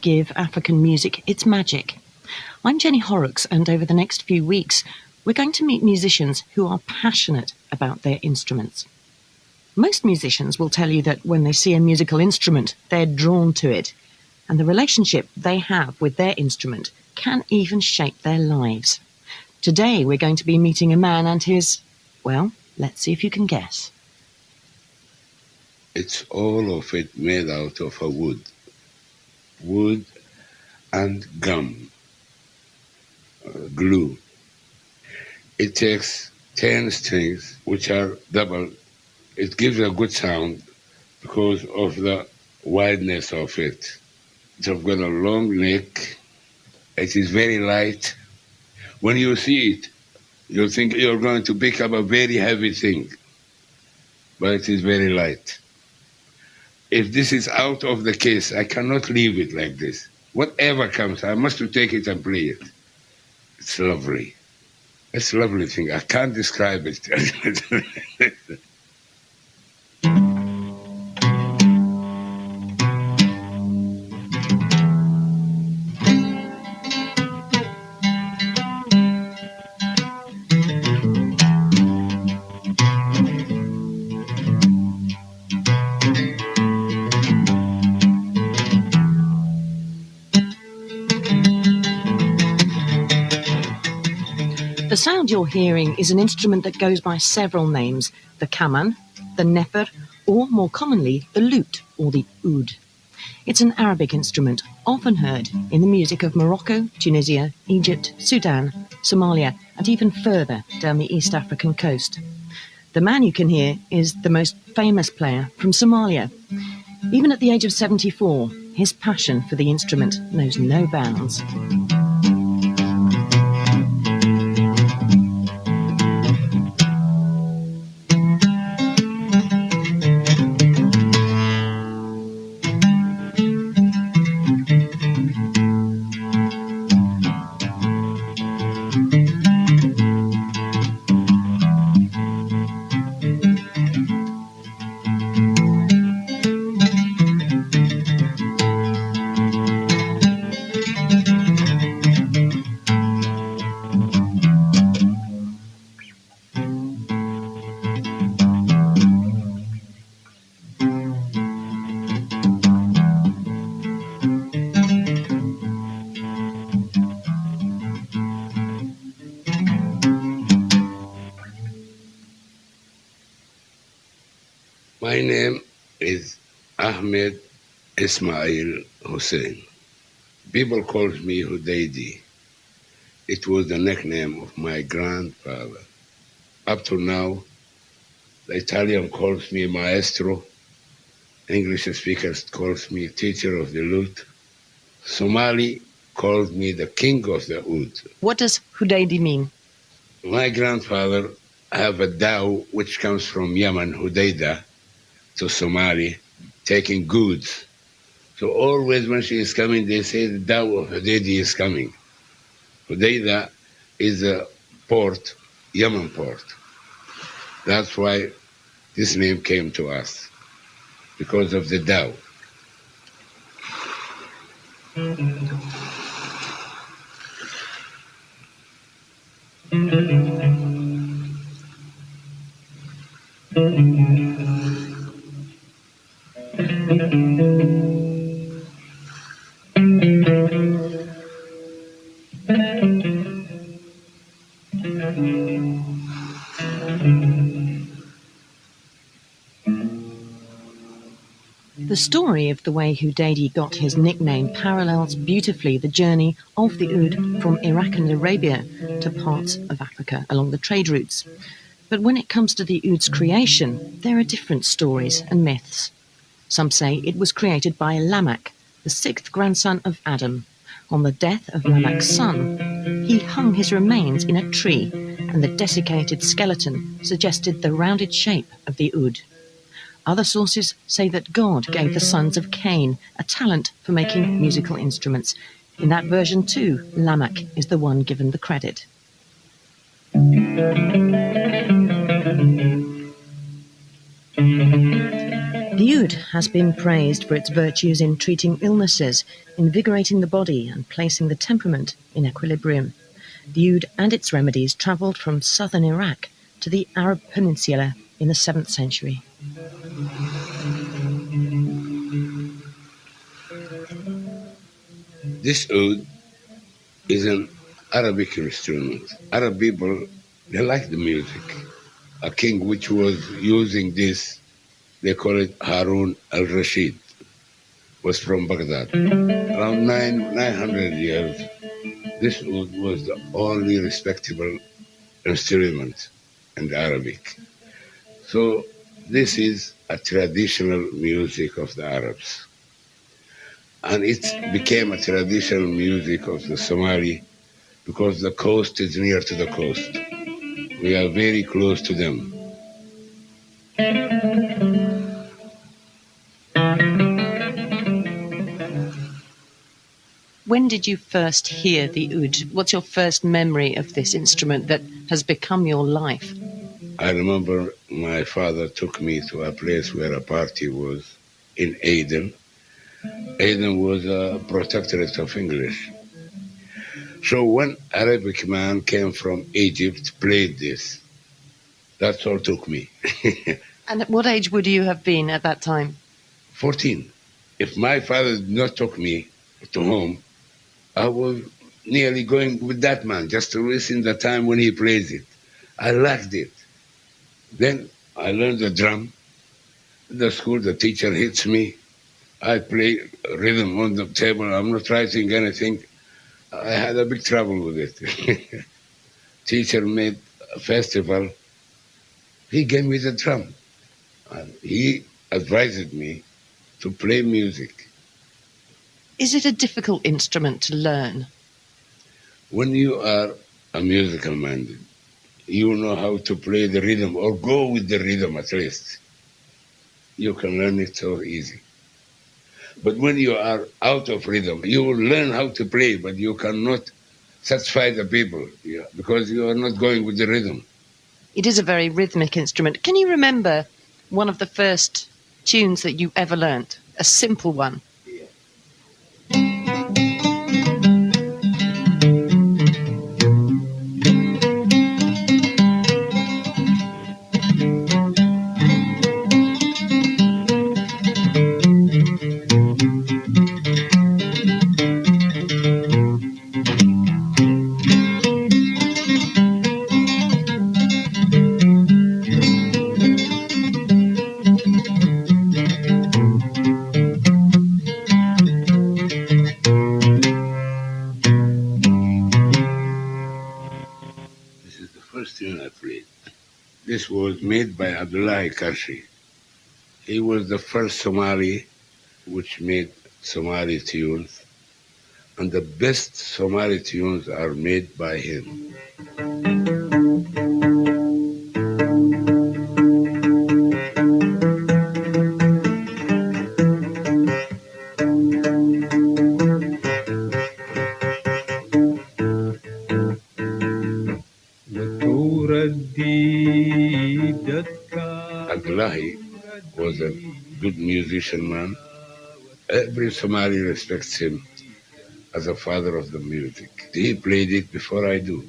give African music its magic. I'm Jenny Horrocks, and over the next few weeks, we're going to meet musicians who are passionate about their instruments. Most musicians will tell you that when they see a musical instrument, they're drawn to it, and the relationship they have with their instrument can even shape their lives. Today, we're going to be meeting a man and his, well, let's see if you can guess. It's all of it made out of a wood and gum, glue. It takes 10 strings, which are double. It gives a good sound because of the wideness of it. It's got a long neck. It is very light. When you see it, you think you're going to pick up a very heavy thing, but it is very light. If this is out of the case, I cannot leave it like this. Whatever comes, I must take it and play it. It's lovely. It's a lovely thing. I can't describe it. The sound you're hearing is an instrument that goes by several names: the kaman, the nefer, or more commonly, the lute or the oud. It's an Arabic instrument, often heard in the music of Morocco, Tunisia, Egypt, Sudan, Somalia, and even further down the East African coast. The man you can hear is the most famous player from Somalia. Even at the age of 74, his passion for the instrument knows no bounds. My name is Ahmed Ismaciil Hussein. People call me Hudaidi. It was the nickname of my grandfather. Up to now, the Italian calls me maestro. English speakers calls me teacher of the lute. Somali calls me the king of the oud. What does Hudaidi mean? My grandfather have a dhow which comes from Yemen, Hudaida, to Somali, taking goods. So always when she is coming, they say the dhow of Hudaidi is coming. Hudaida is a port, Yemen port. That's why this name came to us, because of the dhow. The story of the way Hudaidi got his nickname parallels beautifully the journey of the oud from Iraq and Arabia to parts of Africa along the trade routes. But when it comes to the oud's creation, there are different stories and myths. Some say it was created by Lamech, the sixth grandson of Adam. On the death of Lamech's son, he hung his remains in a tree, and the desiccated skeleton suggested the rounded shape of the oud. Other sources say that God gave the sons of Cain a talent for making musical instruments. In that version too, Lamech is the one given the credit. The The oud has been praised for its virtues in treating illnesses, invigorating the body and placing the temperament in equilibrium. The oud and its remedies travelled from southern Iraq to the Arab Peninsula in the 7th century. This oud is an Arabic instrument. Arab people, they like the music. A king which was using this, they call it Harun al-Rashid, was from Baghdad. Around 900 years, this oud was the only respectable instrument in Arabic. So this is a traditional music of the Arabs. And it became a traditional music of the Somali because the coast is near to the coast. We are very close to them. When did you first hear the oud? What's your first memory of this instrument that has become your life? I remember my father took me to a place where a party was in Aden. Aden was a protectorate of English. So one Arabic man came from Egypt, played this. That's all took me. And at what age would you have been at that time? 14. If my father did not took me to home, I was nearly going with that man just to listen the time when he plays it. I liked it. Then I learned the drum. In the school, the teacher hits me. I play rhythm on the table. I'm not writing anything. I had a big trouble with it. Teacher made a festival. He gave me the drum. And he advised me to play music. Is it a difficult instrument to learn? When you are a musical minded, you know how to play the rhythm or go with the rhythm at least. You can learn it so easy. But when you are out of rhythm, you will learn how to play, but you cannot satisfy the people because you are not going with the rhythm. It is a very rhythmic instrument. Can you remember one of the first tunes that you ever learnt? A simple one. This was made by Abdullah Karshi. He was the first Somali which made Somali tunes, and the best Somali tunes are made by him. Abdullahi was a good musician man. Every Somali respects him as a father of the music. He played it before I do.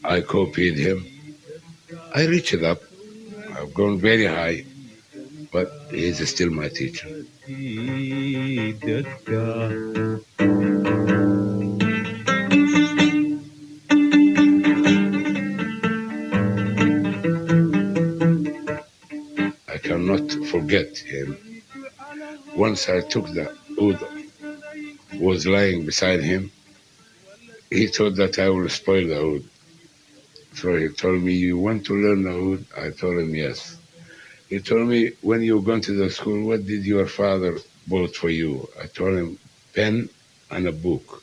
I copied him. I reached it up. I've gone very high, but he's still my teacher. I cannot forget him. Once I took the oud, was lying beside him. He thought that I will spoil the oud. So he told me, "You want to learn the oud?" I told him, "Yes." He told me, "When you gone to the school, what did your father bought for you?" I told him, "Pen and a book."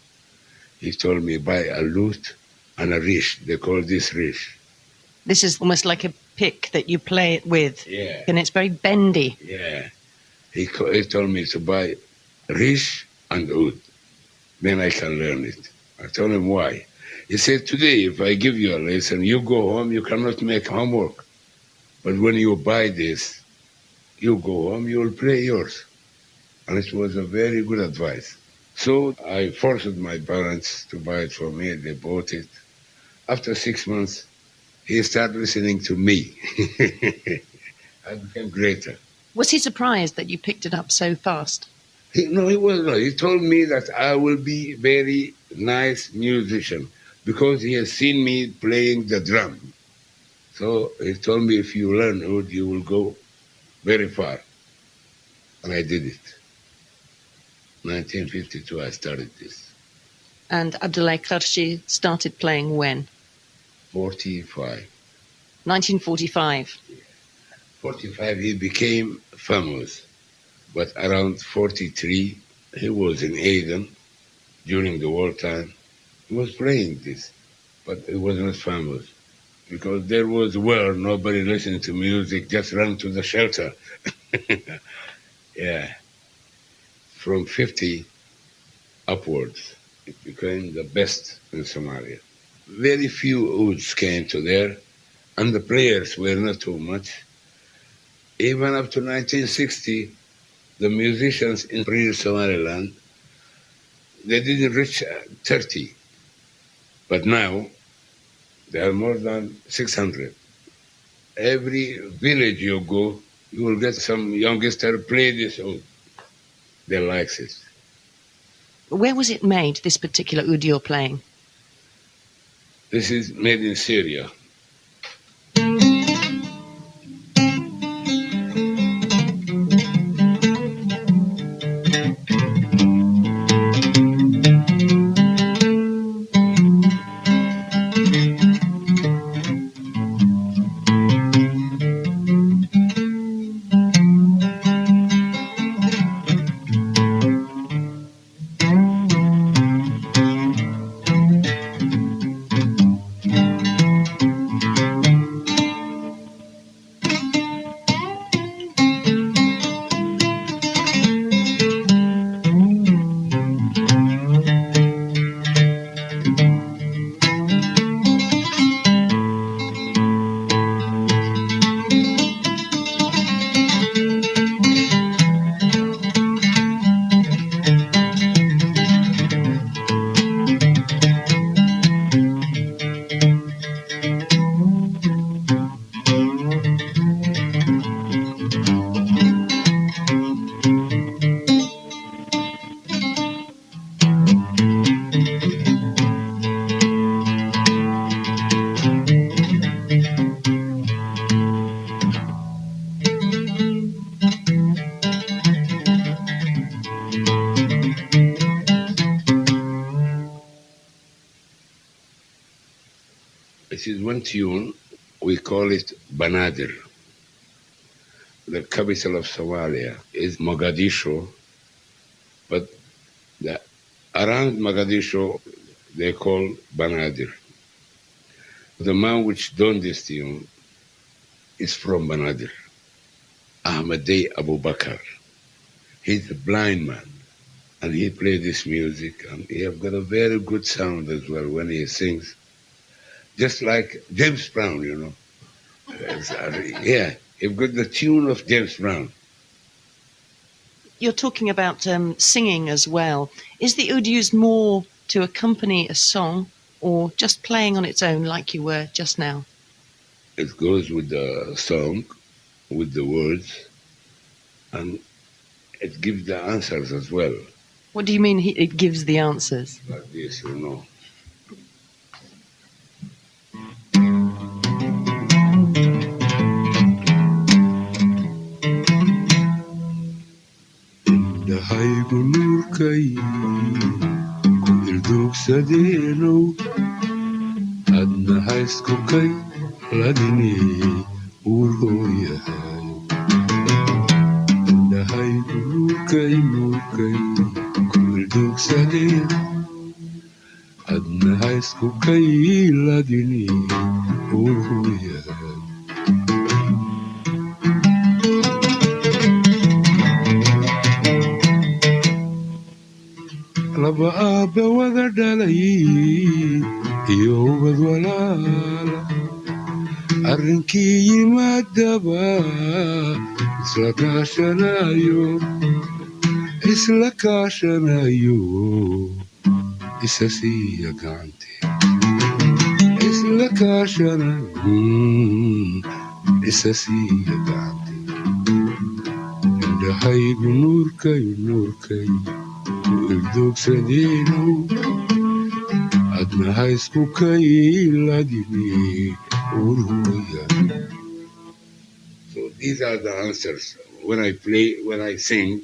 He told me, "Buy a lute and a rish." They call this rish. This is almost like a pick that you play it with. Yeah. And it's very bendy. Yeah. He told me to buy rish and oud. Then I can learn it. I told him why. He said, "Today, if I give you a lesson, you go home, you cannot make homework. But when you buy this, You go home, you will play yours. And it was a very good advice. So I forced my parents to buy it for me. They bought it. After 6 months, he started listening to me. I became greater. Was he surprised that you picked it up so fast? No, he was not. He told me that I will be very nice musician because he has seen me playing the drum. So he told me, if you learn oud, you will go very far. And I did it. 1952, I started this. And Abdullah Qarshi started playing when? 45. 1945. 45, he became famous. But around 43, he was in Aden during the wartime. He was playing this, but he was not famous. Because there was war, nobody listened to music, just ran to the shelter. Yeah. From 50 upwards, it became the best in Somalia. Very few ouds came to there, and the players were not too much. Even up to 1960, the musicians in real Somaliland, they didn't reach 30. But now, there are more than 600. Every village you go, you will get some youngster play this oud. They like it. Where was it made, this particular oud you're playing? This is made in Syria. It is one tune, we call it Banadir. The capital of Somalia is Mogadishu, but around Mogadishu they call Banadir. The man which done this tune is from Banadir, Ahmadey Abu Bakr. He's a blind man, and he played this music, and he have got a very good sound as well when he sings. Just like James Brown, you know. Yeah, you've got the tune of James Brown. You're talking about singing as well. Is the oud used more to accompany a song or just playing on its own like you were just now? It goes with the song, with the words, and it gives the answers as well. What do you mean it gives the answers? Like this, you know. Indahaygu nuurkay ku ilduugsadeenow adna haysku kay ladini uur hooyahay. Indahaygu nuurkay ku ilduugsadeen adna haysku kay ladini uur hooyahay. Laba aabbe wada dhalay iyo ubad walaala arrinkii yimaadaba isla kaashanayo isla kaashanayo isa siiya gacante isla kaashanayo isa siiya gacante indhahaygu nuurkay nuurkay ku ildoogsadeeno adna haysku kayladine ururaya. So these are the answers when I play, when I sing.